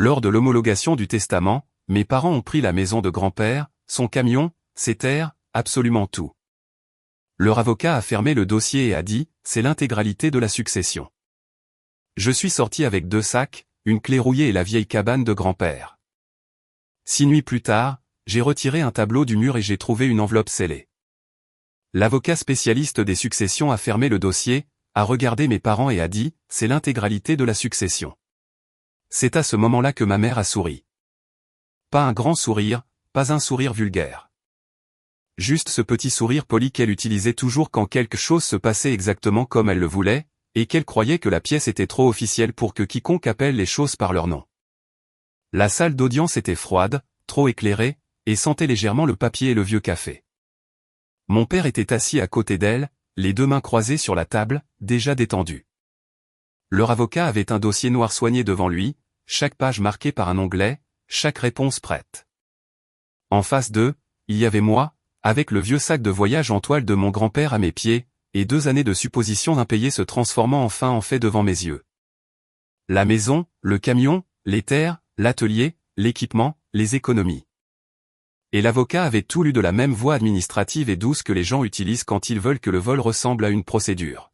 Lors de l'homologation du testament, mes parents ont pris la maison de grand-père, son camion, ses terres, absolument tout. Leur avocat a fermé le dossier et a dit, c'est l'intégralité de la succession. Je suis sorti avec 2 sacs, une clé rouillée et la vieille cabane de grand-père. 6 nuits plus tard, j'ai retiré un tableau du mur et j'ai trouvé une enveloppe scellée. L'avocat spécialiste des successions a fermé le dossier, a regardé mes parents et a dit, c'est l'intégralité de la succession. C'est à ce moment-là que ma mère a souri. Pas un grand sourire, pas un sourire vulgaire. Juste ce petit sourire poli qu'elle utilisait toujours quand quelque chose se passait exactement comme elle le voulait, et qu'elle croyait que la pièce était trop officielle pour que quiconque appelle les choses par leur nom. La salle d'audience était froide, trop éclairée, et sentait légèrement le papier et le vieux café. Mon père était assis à côté d'elle, les 2 mains croisées sur la table, déjà détendu. Leur avocat avait un dossier noir soigné devant lui, chaque page marquée par un onglet, chaque réponse prête. En face d'eux, il y avait moi, avec le vieux sac de voyage en toile de mon grand-père à mes pieds, et 2 années de suppositions impayées se transformant enfin en fait devant mes yeux. La maison, le camion, les terres, l'atelier, l'équipement, les économies. Et l'avocat avait tout lu de la même voix administrative et douce que les gens utilisent quand ils veulent que le vol ressemble à une procédure.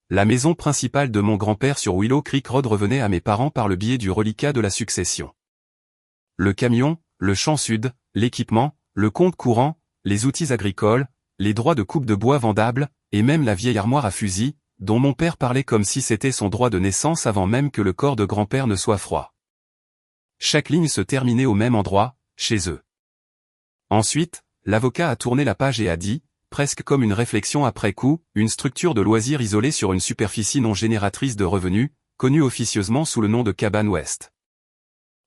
La maison principale de mon grand-père sur Willow Creek Road revenait à mes parents par le biais du reliquat de la succession. Le camion, le champ sud, l'équipement, le compte courant, les outils agricoles, les droits de coupe de bois vendables, et même la vieille armoire à fusil, dont mon père parlait comme si c'était son droit de naissance avant même que le corps de grand-père ne soit froid. Chaque ligne se terminait au même endroit, chez eux. Ensuite, l'avocat a tourné la page et a dit, presque comme une réflexion après coup, une structure de loisirs isolée sur une superficie non génératrice de revenus, connue officieusement sous le nom de Cabane Ouest.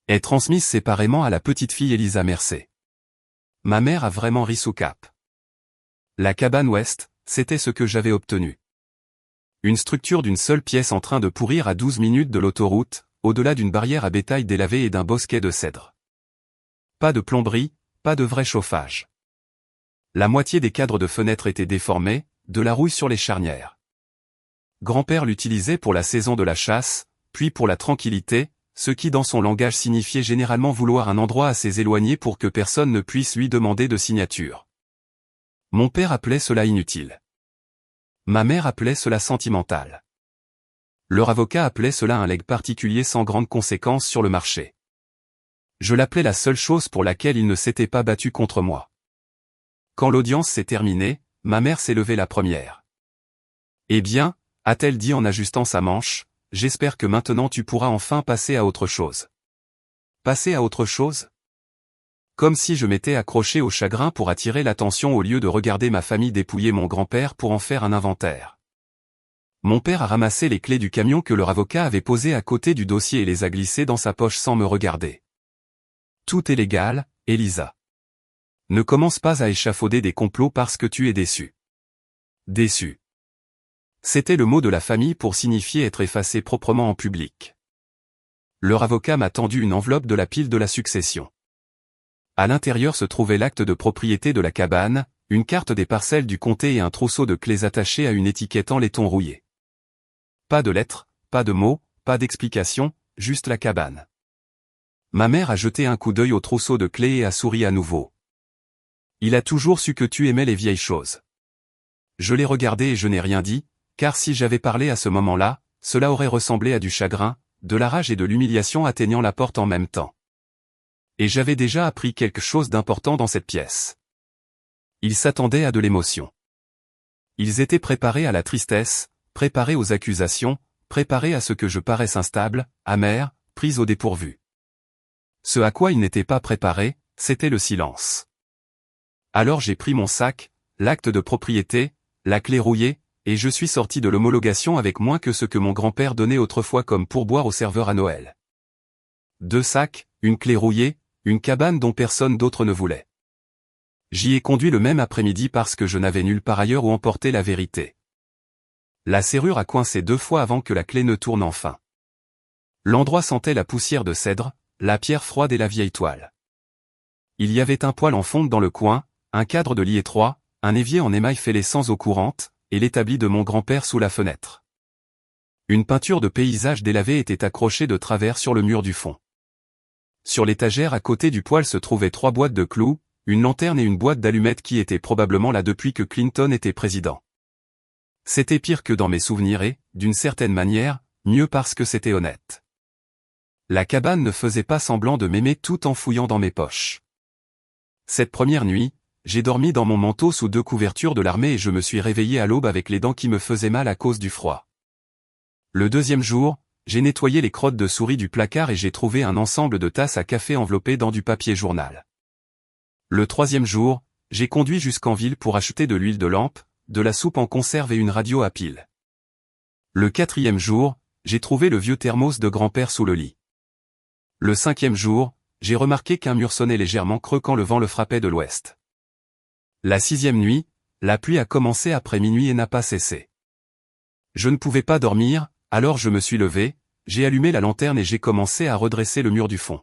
Est transmise séparément à la petite fille Elisa Mercé. Ma mère a vraiment ri sous cap. La Cabane Ouest, c'était ce que j'avais obtenu. Une structure d'une seule pièce en train de pourrir à 12 minutes de l'autoroute, au-delà d'une barrière à bétail délavée et d'un bosquet de cèdres. Pas de plomberie, pas de vrai chauffage. La moitié des cadres de fenêtres étaient déformés, de la rouille sur les charnières. Grand-père l'utilisait pour la saison de la chasse, puis pour la tranquillité, ce qui dans son langage signifiait généralement vouloir un endroit assez éloigné pour que personne ne puisse lui demander de signature. Mon père appelait cela inutile. Ma mère appelait cela sentimental. Leur avocat appelait cela un legs particulier sans grande conséquence sur le marché. Je l'appelais la seule chose pour laquelle il ne s'était pas battu contre moi. Quand l'audience s'est terminée, ma mère s'est levée la première. « Eh bien, a-t-elle dit en ajustant sa manche, j'espère que maintenant tu pourras enfin passer à autre chose. » Passer à autre chose ? Comme si je m'étais accroché au chagrin pour attirer l'attention au lieu de regarder ma famille dépouiller mon grand-père pour en faire un inventaire. Mon père a ramassé les clés du camion que leur avocat avait posé à côté du dossier et les a glissées dans sa poche sans me regarder. « Tout est légal, Elisa. Ne commence pas à échafauder des complots parce que tu es déçu. » Déçu. C'était le mot de la famille pour signifier être effacé proprement en public. Leur avocat m'a tendu une enveloppe de la pile de la succession. À l'intérieur se trouvait l'acte de propriété de la cabane, une carte des parcelles du comté et un trousseau de clés attaché à une étiquette en laiton rouillé. Pas de lettres, pas de mots, pas d'explications, juste la cabane. Ma mère a jeté un coup d'œil au trousseau de clés et a souri à nouveau. Il a toujours su que tu aimais les vieilles choses. Je l'ai regardé et je n'ai rien dit, car si j'avais parlé à ce moment-là, cela aurait ressemblé à du chagrin, de la rage et de l'humiliation atteignant la porte en même temps. Et j'avais déjà appris quelque chose d'important dans cette pièce. Ils s'attendaient à de l'émotion. Ils étaient préparés à la tristesse, préparés aux accusations, préparés à ce que je paraisse instable, amer, prise au dépourvu. Ce à quoi ils n'étaient pas préparés, c'était le silence. Alors j'ai pris mon sac, l'acte de propriété, la clé rouillée, et je suis sorti de l'homologation avec moins que ce que mon grand-père donnait autrefois comme pourboire aux serveurs à Noël. 2 sacs, une clé rouillée, une cabane dont personne d'autre ne voulait. J'y ai conduit le même après-midi parce que je n'avais nulle part ailleurs où emporter la vérité. La serrure a coincé 2 fois avant que la clé ne tourne enfin. L'endroit sentait la poussière de cèdre, la pierre froide et la vieille toile. Il y avait un poêle en fonte dans le coin, un cadre de lit étroit, un évier en émail fêlé sans eau courante, et l'établi de mon grand-père sous la fenêtre. Une peinture de paysage délavé était accrochée de travers sur le mur du fond. Sur l'étagère à côté du poêle se trouvaient 3 boîtes de clous, une lanterne et une boîte d'allumettes qui étaient probablement là depuis que Clinton était président. C'était pire que dans mes souvenirs et, d'une certaine manière, mieux parce que c'était honnête. La cabane ne faisait pas semblant de m'aimer tout en fouillant dans mes poches. Cette première nuit, j'ai dormi dans mon manteau sous 2 couvertures de l'armée et je me suis réveillé à l'aube avec les dents qui me faisaient mal à cause du froid. Le deuxième jour, j'ai nettoyé les crottes de souris du placard et j'ai trouvé un ensemble de tasses à café enveloppées dans du papier journal. Le troisième jour, j'ai conduit jusqu'en ville pour acheter de l'huile de lampe, de la soupe en conserve et une radio à pile. Le quatrième jour, j'ai trouvé le vieux thermos de grand-père sous le lit. Le cinquième jour, j'ai remarqué qu'un mur sonnait légèrement creux quand le vent le frappait de l'ouest. La sixième nuit, la pluie a commencé après minuit et n'a pas cessé. Je ne pouvais pas dormir, alors je me suis levé, j'ai allumé la lanterne et j'ai commencé à redresser le mur du fond.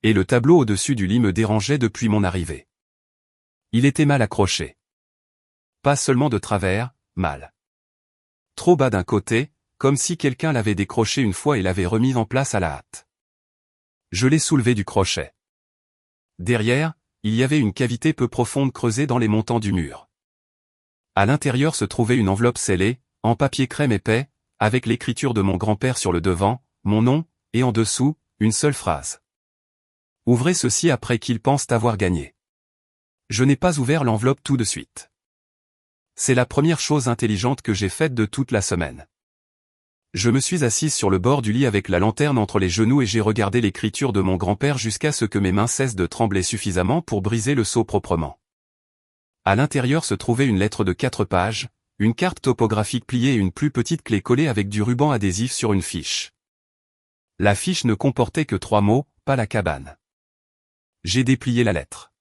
Et le tableau au-dessus du lit me dérangeait depuis mon arrivée. Il était mal accroché. Pas seulement de travers, mal. Trop bas d'un côté, comme si quelqu'un l'avait décroché une fois et l'avait remis en place à la hâte. Je l'ai soulevé du crochet. Derrière, il y avait une cavité peu profonde creusée dans les montants du mur. À l'intérieur se trouvait une enveloppe scellée, en papier crème épais, avec l'écriture de mon grand-père sur le devant, mon nom, et en dessous, une seule phrase. Ouvrez ceci après qu'ils pensent avoir gagné. Je n'ai pas ouvert l'enveloppe tout de suite. C'est la première chose intelligente que j'ai faite de toute la semaine. Je me suis assise sur le bord du lit avec la lanterne entre les genoux et j'ai regardé l'écriture de mon grand-père jusqu'à ce que mes mains cessent de trembler suffisamment pour briser le sceau proprement. À l'intérieur se trouvait une lettre de 4 pages, une carte topographique pliée et une plus petite clé collée avec du ruban adhésif sur une fiche. La fiche ne comportait que 3 mots, pas la cabane. J'ai déplié la lettre.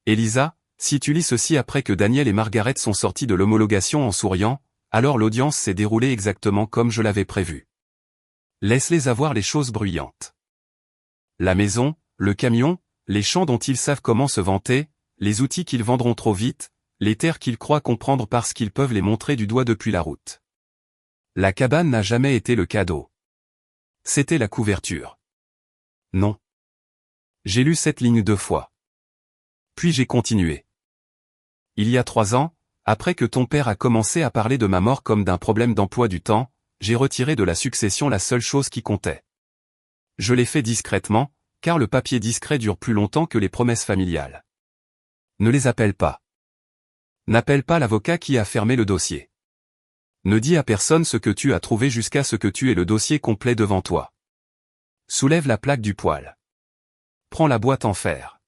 Elisa, si tu lis ceci après que Daniel et Margaret sont sortis de l'homologation en souriant, alors l'audience s'est déroulée exactement comme je l'avais prévu. Laisse-les avoir les choses bruyantes. La maison, le camion, les champs dont ils savent comment se vanter, les outils qu'ils vendront trop vite, les terres qu'ils croient comprendre parce qu'ils peuvent les montrer du doigt depuis la route. La cabane n'a jamais été le cadeau. C'était la couverture. Non. J'ai lu cette ligne 2 fois. Puis j'ai continué. Il y a 3 ans, après que ton père a commencé à parler de ma mort comme d'un problème d'emploi du temps, j'ai retiré de la succession la seule chose qui comptait. Je l'ai fait discrètement, car le papier discret dure plus longtemps que les promesses familiales. Ne les appelle pas. N'appelle pas l'avocat qui a fermé le dossier. Ne dis à personne ce que tu as trouvé jusqu'à ce que tu aies le dossier complet devant toi. Soulève la plaque du poêle. Prends la boîte en fer.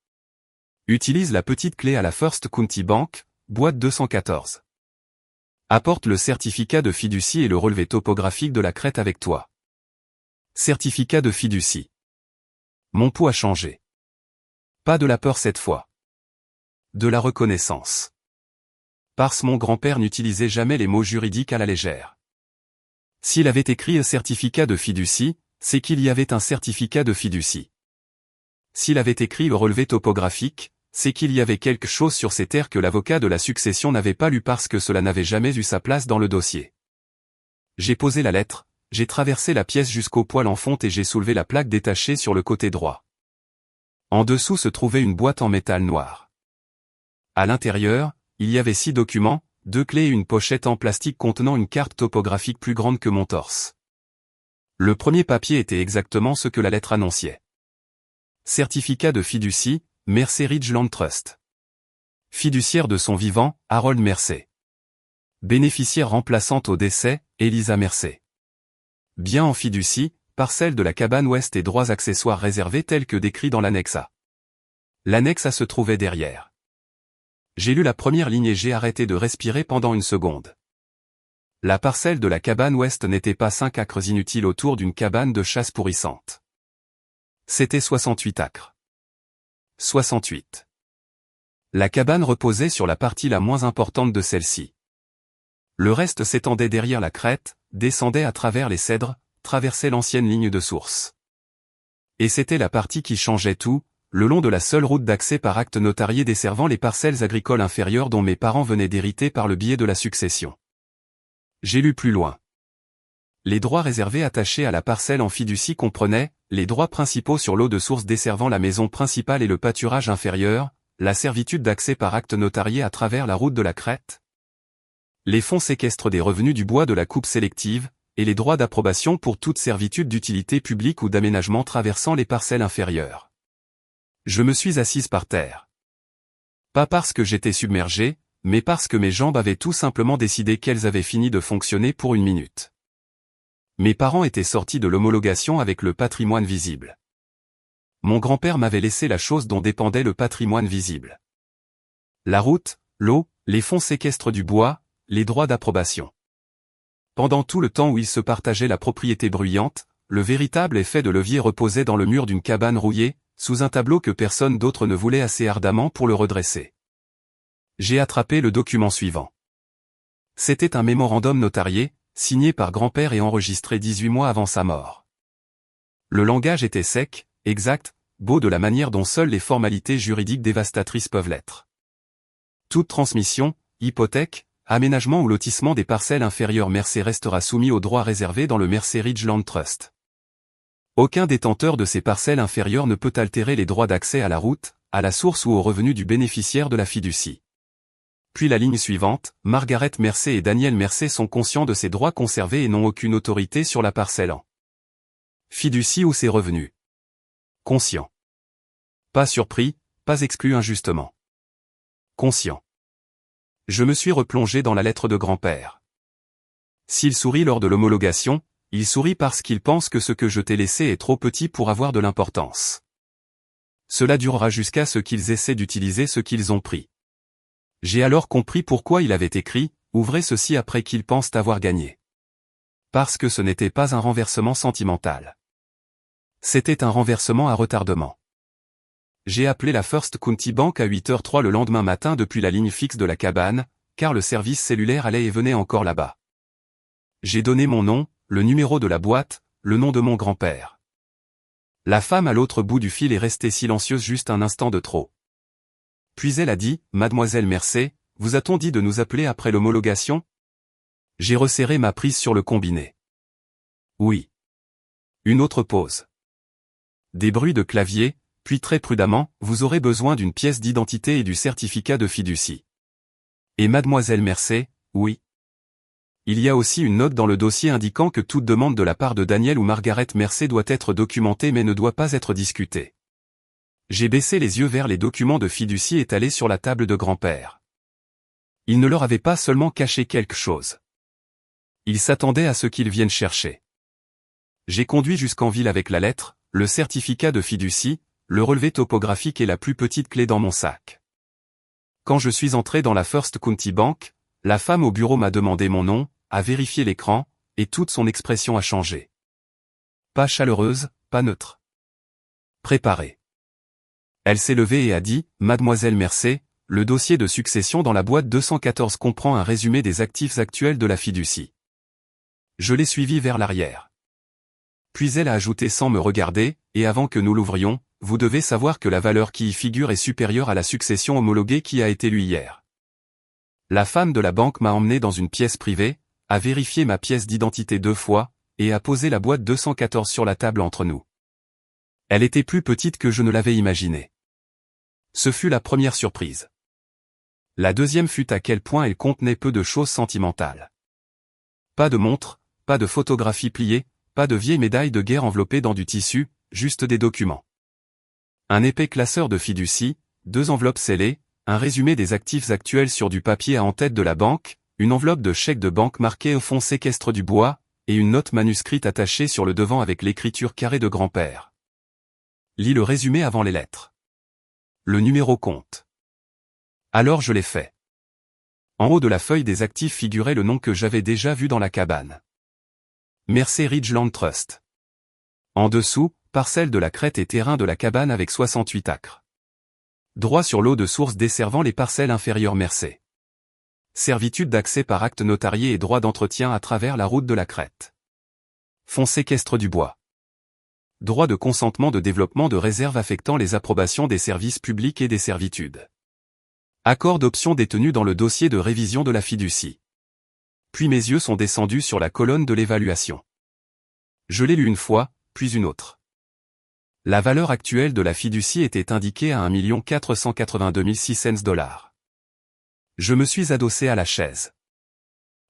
Utilise la petite clé à la First County Bank, boîte 214. Apporte le certificat de fiducie et le relevé topographique de la crête avec toi. Certificat de fiducie. Mon pouls a changé. Pas de la peur cette fois. De la reconnaissance. Parce mon grand-père n'utilisait jamais les mots juridiques à la légère. S'il avait écrit un certificat de fiducie, c'est qu'il y avait un certificat de fiducie. S'il avait écrit le relevé topographique, c'est qu'il y avait quelque chose sur ces terres que l'avocat de la succession n'avait pas lu parce que cela n'avait jamais eu sa place dans le dossier. J'ai posé la lettre, j'ai traversé la pièce jusqu'au poêle en fonte et j'ai soulevé la plaque détachée sur le côté droit. En dessous se trouvait une boîte en métal noir. À l'intérieur, il y avait 6 documents, 2 clés et une pochette en plastique contenant une carte topographique plus grande que mon torse. Le premier papier était exactement ce que la lettre annonçait. Certificat de fiducie, Mercer Ridge Land Trust. Fiduciaire de son vivant, Harold Mercer. Bénéficiaire remplaçante au décès, Elisa Mercer. Bien en fiducie, parcelle de la cabane ouest et droits accessoires réservés tels que décrits dans l'annexe A. L'annexe A se trouvait derrière. J'ai lu la première ligne et j'ai arrêté de respirer pendant une seconde. La parcelle de la cabane ouest n'était pas 5 acres inutiles autour d'une cabane de chasse pourrissante. C'était 68 acres. 68. La cabane reposait sur la partie la moins importante de celle-ci. Le reste s'étendait derrière la crête, descendait à travers les cèdres, traversait l'ancienne ligne de source. Et c'était la partie qui changeait tout, le long de la seule route d'accès par acte notarié desservant les parcelles agricoles inférieures dont mes parents venaient d'hériter par le biais de la succession. J'ai lu plus loin. Les droits réservés attachés à la parcelle en fiducie comprenaient les droits principaux sur l'eau de source desservant la maison principale et le pâturage inférieur, la servitude d'accès par acte notarié à travers la route de la crête, les fonds séquestres des revenus du bois de la coupe sélective, et les droits d'approbation pour toute servitude d'utilité publique ou d'aménagement traversant les parcelles inférieures. Je me suis assise par terre. Pas parce que j'étais submergé, mais parce que mes jambes avaient tout simplement décidé qu'elles avaient fini de fonctionner pour une minute. Mes parents étaient sortis de l'homologation avec le patrimoine visible. Mon grand-père m'avait laissé la chose dont dépendait le patrimoine visible. La route, l'eau, les fonds séquestres du bois, les droits d'approbation. Pendant tout le temps où ils se partageaient la propriété bruyante, le véritable effet de levier reposait dans le mur d'une cabane rouillée, sous un tableau que personne d'autre ne voulait assez ardemment pour le redresser. J'ai attrapé le document suivant. C'était un mémorandum notarié, signé par grand-père et enregistré 18 mois avant sa mort. Le langage était sec, exact, beau de la manière dont seules les formalités juridiques dévastatrices peuvent l'être. Toute transmission, hypothèque, aménagement ou lotissement des parcelles inférieures Mercé restera soumis aux droits réservés dans le Mercé Ridgeland Trust. Aucun détenteur de ces parcelles inférieures ne peut altérer les droits d'accès à la route, à la source ou aux revenus du bénéficiaire de la fiducie. Puis la ligne suivante, Margaret Mercé et Daniel Mercé sont conscients de ces droits conservés et n'ont aucune autorité sur la parcelle en fiducie ou ses revenus. Conscient. Pas surpris, pas exclu injustement. Conscient. Je me suis replongé dans la lettre de grand-père. S'il sourit lors de l'homologation, il sourit parce qu'il pense que ce que je t'ai laissé est trop petit pour avoir de l'importance. Cela durera jusqu'à ce qu'ils essaient d'utiliser ce qu'ils ont pris. J'ai alors compris pourquoi il avait écrit « Ouvrez ceci après qu'ils pensent avoir gagné ». Parce que ce n'était pas un renversement sentimental. C'était un renversement à retardement. J'ai appelé la First County Bank à 8h03 le lendemain matin depuis la ligne fixe de la cabane, car le service cellulaire allait et venait encore là-bas. J'ai donné mon nom, le numéro de la boîte, le nom de mon grand-père. La femme à l'autre bout du fil est restée silencieuse juste un instant de trop. Puis elle a dit, « Mademoiselle Mercé, vous a-t-on dit de nous appeler après l'homologation ?» J'ai resserré ma prise sur le combiné. Oui. Une autre pause. Des bruits de clavier, puis très prudemment, vous aurez besoin d'une pièce d'identité et du certificat de fiducie. Et Mademoiselle Mercé, oui. Il y a aussi une note dans le dossier indiquant que toute demande de la part de Daniel ou Margaret Mercé doit être documentée mais ne doit pas être discutée. J'ai baissé les yeux vers les documents de fiducie étalés sur la table de grand-père. Il ne leur avait pas seulement caché quelque chose. Ils s'attendaient à ce qu'ils viennent chercher. J'ai conduit jusqu'en ville avec la lettre, le certificat de fiducie, le relevé topographique et la plus petite clé dans mon sac. Quand je suis entré dans la First County Bank, la femme au bureau m'a demandé mon nom, a vérifié l'écran, et toute son expression a changé. Pas chaleureuse, pas neutre. Préparée. Elle s'est levée et a dit, « Mademoiselle Mercé, le dossier de succession dans la boîte 214 comprend un résumé des actifs actuels de la fiducie. » Je l'ai suivie vers l'arrière. Puis elle a ajouté sans me regarder, et avant que nous l'ouvrions, « Vous devez savoir que la valeur qui y figure est supérieure à la succession homologuée qui a été lue hier. » La femme de la banque m'a emmené dans une pièce privée, a vérifié ma pièce d'identité 2 fois, et a posé la boîte 214 sur la table entre nous. Elle était plus petite que je ne l'avais imaginé. Ce fut la première surprise. La deuxième fut à quel point elle contenait peu de choses sentimentales. Pas de montre, pas de photographie pliée, pas de vieilles médailles de guerre enveloppées dans du tissu, juste des documents. Un épais classeur de fiducie, 2 enveloppes scellées, un résumé des actifs actuels sur du papier à en-tête de la banque, une enveloppe de chèque de banque marquée au fond séquestre du bois, et une note manuscrite attachée sur le devant avec l'écriture carrée de grand-père. Lis le résumé avant les lettres. Le numéro compte. Alors je l'ai fait. En haut de la feuille des actifs figurait le nom que j'avais déjà vu dans la cabane. Mercé Ridgeland Trust. En dessous, parcelle de la crête et terrain de la cabane avec 68 acres. Droit sur l'eau de source desservant les parcelles inférieures Mercé. Servitude d'accès par acte notarié et droit d'entretien à travers la route de la crête. Fonds séquestre du bois. Droit de consentement de développement de réserve affectant les approbations des services publics et des servitudes. Accord d'option détenu dans le dossier de révision de la fiducie. Puis mes yeux sont descendus sur la colonne de l'évaluation. Je l'ai lu une fois, puis une autre. La valeur actuelle de la fiducie était indiquée à 1 482 600 $. Je me suis adossé à la chaise.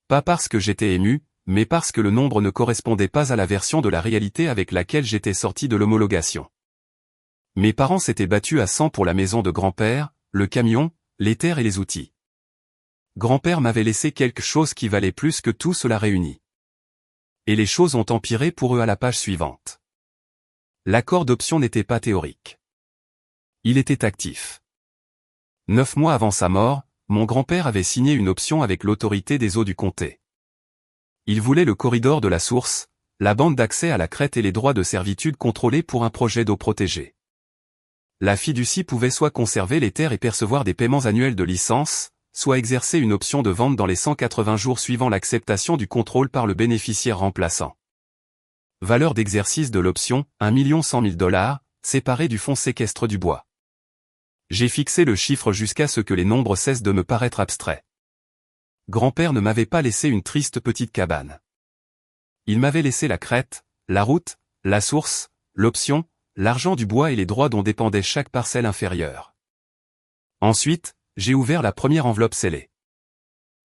Pas parce que j'étais ému, mais parce que le nombre ne correspondait pas à la version de la réalité avec laquelle j'étais sorti de l'homologation. Mes parents s'étaient battus à 100 pour la maison de grand-père, le camion, les terres et les outils. Grand-père m'avait laissé quelque chose qui valait plus que tout cela réuni. Et les choses ont empiré pour eux à la page suivante. L'accord d'option n'était pas théorique. Il était actif. 9 mois avant sa mort, mon grand-père avait signé une option avec l'autorité des eaux du comté. Il voulait le corridor de la source, la bande d'accès à la crête et les droits de servitude contrôlés pour un projet d'eau protégée. La fiducie pouvait soit conserver les terres et percevoir des paiements annuels de licence, soit exercer une option de vente dans les 180 jours suivant l'acceptation du contrôle par le bénéficiaire remplaçant. Valeur d'exercice de l'option, 1 100 000 $, séparée du fonds séquestre du bois. J'ai fixé le chiffre jusqu'à ce que les nombres cessent de me paraître abstraits. Grand-père ne m'avait pas laissé une triste petite cabane. Il m'avait laissé la crête, la route, la source, l'option, l'argent du bois et les droits dont dépendait chaque parcelle inférieure. Ensuite, j'ai ouvert la première enveloppe scellée.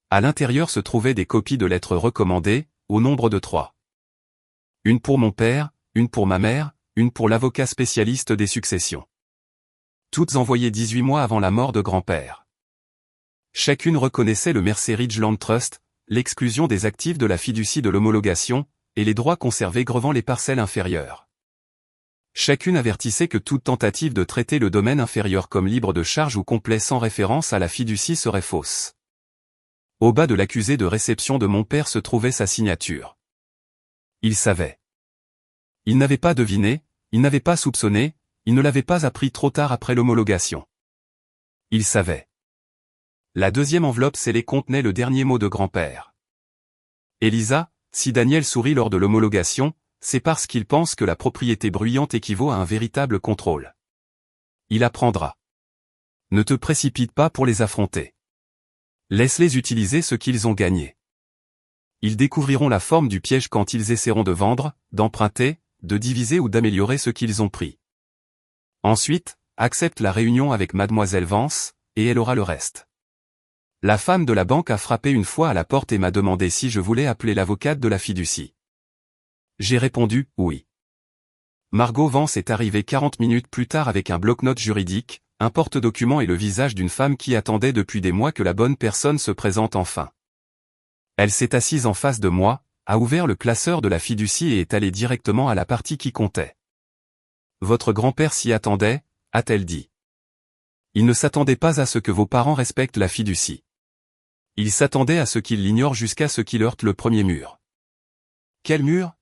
À l'intérieur se trouvaient des copies de lettres recommandées, au nombre de 3. Une pour mon père, une pour ma mère, une pour l'avocat spécialiste des successions. Toutes envoyées 18 mois avant la mort de grand-père. Chacune reconnaissait le Mercer Ridge Land Trust, l'exclusion des actifs de la fiducie de l'homologation, et les droits conservés grevant les parcelles inférieures. Chacune avertissait que toute tentative de traiter le domaine inférieur comme libre de charge ou complet sans référence à la fiducie serait fausse. Au bas de l'accusé de réception de mon père se trouvait sa signature. Il savait. Il n'avait pas deviné, il n'avait pas soupçonné, il ne l'avait pas appris trop tard après l'homologation. Il savait. La deuxième enveloppe scellée contenait le dernier mot de grand-père. Elisa, si Daniel sourit lors de l'homologation, c'est parce qu'il pense que la propriété bruyante équivaut à un véritable contrôle. Il apprendra. Ne te précipite pas pour les affronter. Laisse-les utiliser ce qu'ils ont gagné. Ils découvriront la forme du piège quand ils essaieront de vendre, d'emprunter, de diviser ou d'améliorer ce qu'ils ont pris. Ensuite, accepte la réunion avec Mademoiselle Vance, et elle aura le reste. La femme de la banque a frappé une fois à la porte et m'a demandé si je voulais appeler l'avocate de la fiducie. J'ai répondu, oui. Margot Vance est arrivée 40 minutes plus tard avec un bloc-notes juridique, un porte-document et le visage d'une femme qui attendait depuis des mois que la bonne personne se présente enfin. Elle s'est assise en face de moi, a ouvert le classeur de la fiducie et est allée directement à la partie qui comptait. Votre grand-père s'y attendait, a-t-elle dit. Il ne s'attendait pas à ce que vos parents respectent la fiducie. Il s'attendait à ce qu'ils l'ignorent jusqu'à ce qu'il heurte le premier mur. Quel mur ?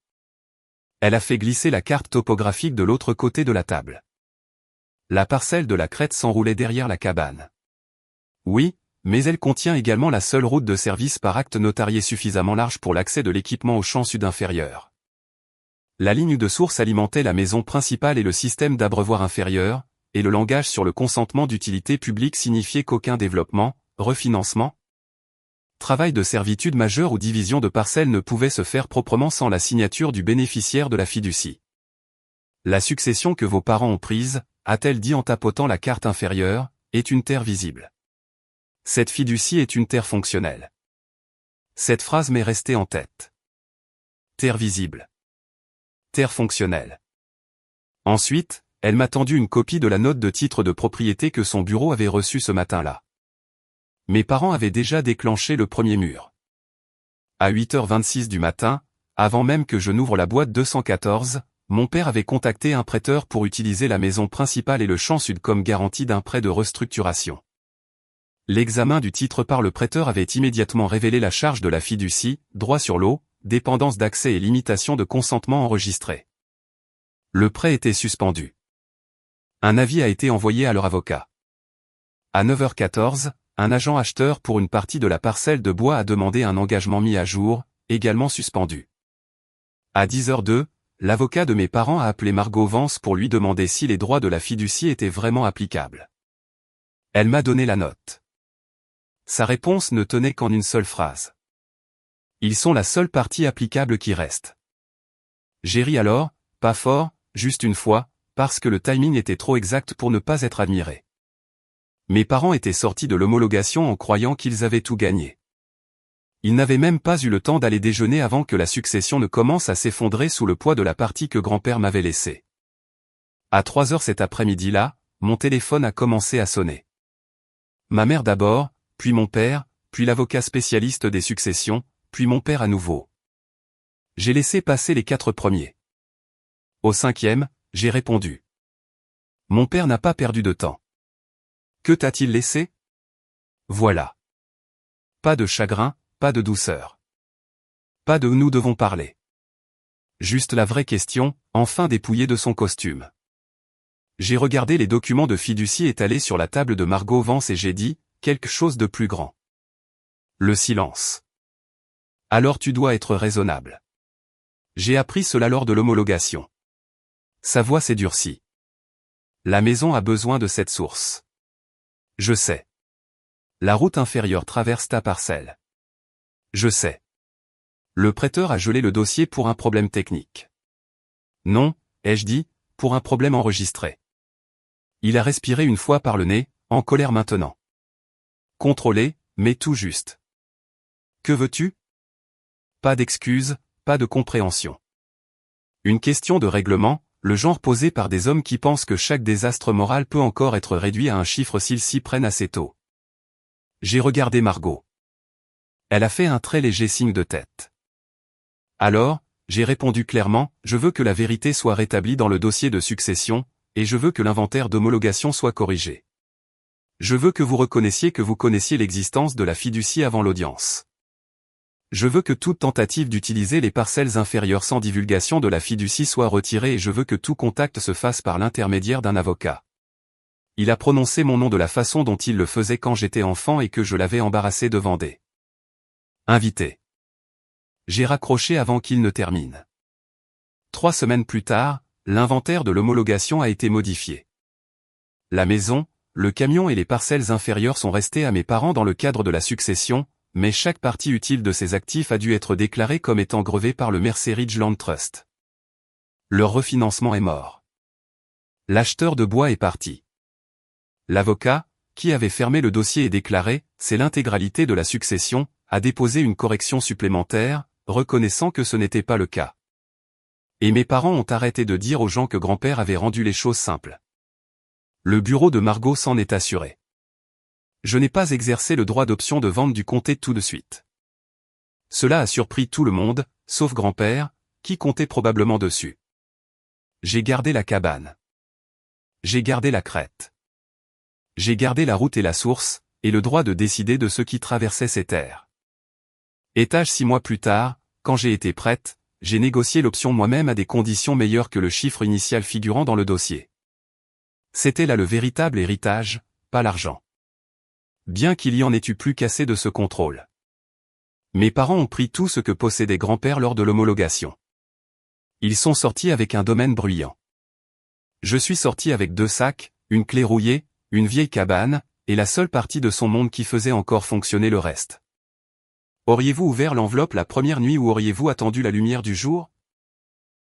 Elle a fait glisser la carte topographique de l'autre côté de la table. La parcelle de la crête s'enroulait derrière la cabane. Oui, mais elle contient également la seule route de service par acte notarié suffisamment large pour l'accès de l'équipement au champ sud inférieur. La ligne de source alimentait la maison principale et le système d'abreuvoir inférieur, et le langage sur le consentement d'utilité publique signifiait qu'aucun développement, refinancement, travail de servitude majeure ou division de parcelles ne pouvait se faire proprement sans la signature du bénéficiaire de la fiducie. La succession que vos parents ont prise, a-t-elle dit en tapotant la carte inférieure, est une terre visible. Cette fiducie est une terre fonctionnelle. Cette phrase m'est restée en tête. Terre visible. Terre fonctionnelle. Ensuite, elle m'a tendu une copie de la note de titre de propriété que son bureau avait reçue ce matin-là. Mes parents avaient déjà déclenché le premier mur. À 8h26 du matin, avant même que je n'ouvre la boîte 214, mon père avait contacté un prêteur pour utiliser la maison principale et le champ sud comme garantie d'un prêt de restructuration. L'examen du titre par le prêteur avait immédiatement révélé la charge de la fiducie, droit sur l'eau, dépendance d'accès et limitation de consentement enregistrée. Le prêt était suspendu. Un avis a été envoyé à leur avocat. À 9h14, un agent acheteur pour une partie de la parcelle de bois a demandé un engagement mis à jour, également suspendu. À 10h02, l'avocat de mes parents a appelé Margot Vance pour lui demander si les droits de la fiducie étaient vraiment applicables. Elle m'a donné la note. Sa réponse ne tenait qu'en une seule phrase. Ils sont la seule partie applicable qui reste. J'ai ri alors, pas fort, juste une fois, parce que le timing était trop exact pour ne pas être admiré. Mes parents étaient sortis de l'homologation en croyant qu'ils avaient tout gagné. Ils n'avaient même pas eu le temps d'aller déjeuner avant que la succession ne commence à s'effondrer sous le poids de la partie que grand-père m'avait laissée. À 3 heures cet après-midi-là, mon téléphone a commencé à sonner. Ma mère d'abord, puis mon père, puis l'avocat spécialiste des successions, puis mon père à nouveau. J'ai laissé passer les 4 premiers. Au 5e, j'ai répondu. Mon père n'a pas perdu de temps. Que t'a-t-il laissé? Voilà. Pas de chagrin, pas de douceur. Pas de nous devons parler. Juste la vraie question, enfin dépouillée de son costume. J'ai regardé les documents de fiducie étalés sur la table de Margot Vance et j'ai dit, quelque chose de plus grand. Le silence. Alors tu dois être raisonnable. J'ai appris cela lors de l'homologation. Sa voix s'est durcie. La maison a besoin de cette source. Je sais. La route inférieure traverse ta parcelle. Je sais. Le prêteur a gelé le dossier pour un problème technique. Non, ai-je dit, pour un problème enregistré. Il a respiré une fois par le nez, en colère maintenant. Contrôlé, mais tout juste. Que veux-tu? Pas d'excuses, pas de compréhension. Une question de règlement, le genre posé par des hommes qui pensent que chaque désastre moral peut encore être réduit à un chiffre s'ils s'y prennent assez tôt. J'ai regardé Margot. Elle a fait un très léger signe de tête. Alors, j'ai répondu clairement, je veux que la vérité soit rétablie dans le dossier de succession, et je veux que l'inventaire d'homologation soit corrigé. Je veux que vous reconnaissiez que vous connaissiez l'existence de la fiducie avant l'audience. Je veux que toute tentative d'utiliser les parcelles inférieures sans divulgation de la fiducie soit retirée et je veux que tout contact se fasse par l'intermédiaire d'un avocat. Il a prononcé mon nom de la façon dont il le faisait quand j'étais enfant et que je l'avais embarrassé devant des invités. J'ai raccroché avant qu'il ne termine. 3 semaines plus tard, l'inventaire de l'homologation a été modifié. La maison, le camion et les parcelles inférieures sont restés à mes parents dans le cadre de la succession, mais chaque partie utile de ces actifs a dû être déclarée comme étant grevée par le Merceridge Land Trust. Leur refinancement est mort. L'acheteur de bois est parti. L'avocat, qui avait fermé le dossier et déclaré « c'est l'intégralité de la succession », a déposé une correction supplémentaire, reconnaissant que ce n'était pas le cas. Et mes parents ont arrêté de dire aux gens que grand-père avait rendu les choses simples. Le bureau de Margot s'en est assuré. Je n'ai pas exercé le droit d'option de vente du comté tout de suite. Cela a surpris tout le monde, sauf grand-père, qui comptait probablement dessus. J'ai gardé la cabane. J'ai gardé la crête. J'ai gardé la route et la source, et le droit de décider de ce qui traversait ces terres. Étage 6 mois plus tard, quand j'ai été prête, j'ai négocié l'option moi-même à des conditions meilleures que le chiffre initial figurant dans le dossier. C'était là le véritable héritage, pas l'argent. Bien qu'il y en ait eu plus qu'assez de ce contrôle. Mes parents ont pris tout ce que possédait grand-père lors de l'homologation. Ils sont sortis avec un domaine bruyant. Je suis sorti avec 2 sacs, une clé rouillée, une vieille cabane, et la seule partie de son monde qui faisait encore fonctionner le reste. Auriez-vous ouvert l'enveloppe la première nuit ou auriez-vous attendu la lumière du jour?